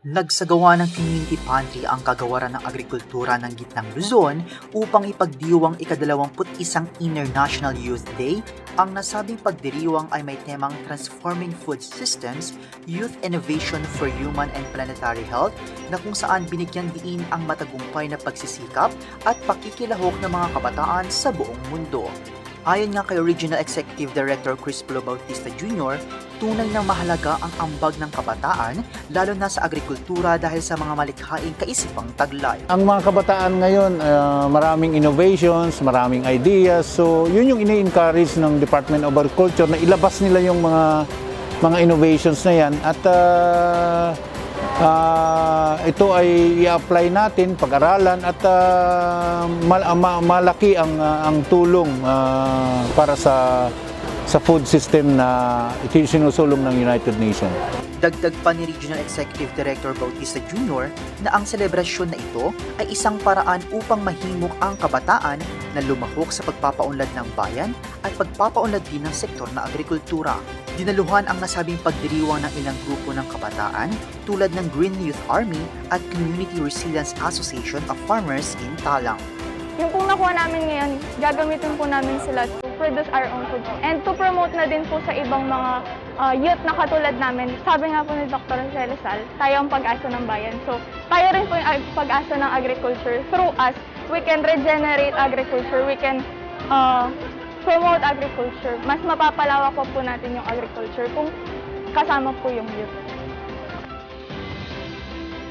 Nagsagawa ng community pantry ang kagawaran ng agrikultura ng Gitnang Luzon upang ipagdiwang ika-21 International Youth Day. Ang nasabing pagdiriwang ay may temang Transforming Food Systems, Youth Innovation for Human and Planetary Health na kung saan binigyan diin ang matagumpay na pagsisikap at pakikilahok ng mga kabataan sa buong mundo. Ayon nga kay Regional Executive Director Bautista Jr., tunay na mahalaga ang ambag ng kabataan lalo na sa agrikultura dahil sa mga malikhaing kaisipang taglay. Ang mga kabataan ngayon, maraming innovations, maraming ideas. So, yun yung ini-encourage ng Department of Agriculture na ilabas nila yung mga innovations na yan. At ito ay i-apply natin, pag-aralan at malaki ang tulong para sa food system na sinusulong ng United Nations. Dagdag pa ni Regional Executive Director Bautista Jr. na ang selebrasyon na ito ay isang paraan upang mahimok ang kabataan na lumahok sa pagpapaunlad ng bayan at pagpapaunlad din ng sektor na agrikultura. Dinaluhan ang nasabing pagdiriwang ng ilang grupo ng kabataan tulad ng Green Youth Army at Community Resilience Association of Farmers in Talang. Yung pong nakuha namin ngayon, gagamitin po namin sila to produce our own food and to promote na din po sa ibang mga youth na katulad namin. Sabi nga po ni Dr. Celesal, tayo ang pag-asa ng bayan. So, tayo rin po yung pag-asa ng agriculture. Through us, we can regenerate agriculture, we can promote agriculture. Mas mapapalawak po natin yung agriculture kung kasama po yung youth.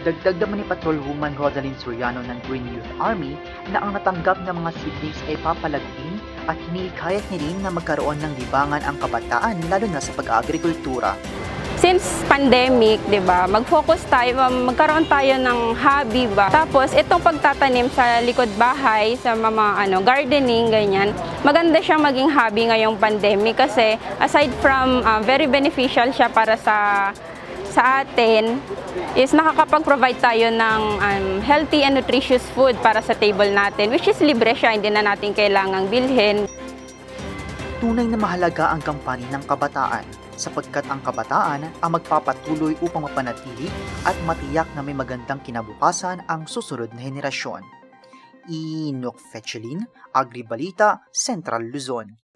Dagdag naman ni Patrolwoman Rosaline Soriano ng Green Youth Army na ang natanggap ng mga seedlings ay papalaguin at hinihikayat niya rin na magkaroon ng libangan ang kabataan lalo na sa pag-agrikultura. Since pandemic, 'di ba? Mag-focus tayo, magkaroon tayo ng hobby ba. Tapos itong pagtatanim sa likod bahay, sa mga gardening ganyan. Maganda siyang maging hobby ngayong pandemic kasi aside from very beneficial siya para sa atin is nakakapag-provide tayo ng healthy and nutritious food para sa table natin, which is libre siya, hindi na natin kailangang bilhin. Tunay na mahalaga ang kampanya ng kabataan sapagkat ang kabataan ang magpapatuloy upang mapanatili at matiyak na may magandang kinabukasan ang susunod na henerasyon. Agri-Balita, Central Luzon.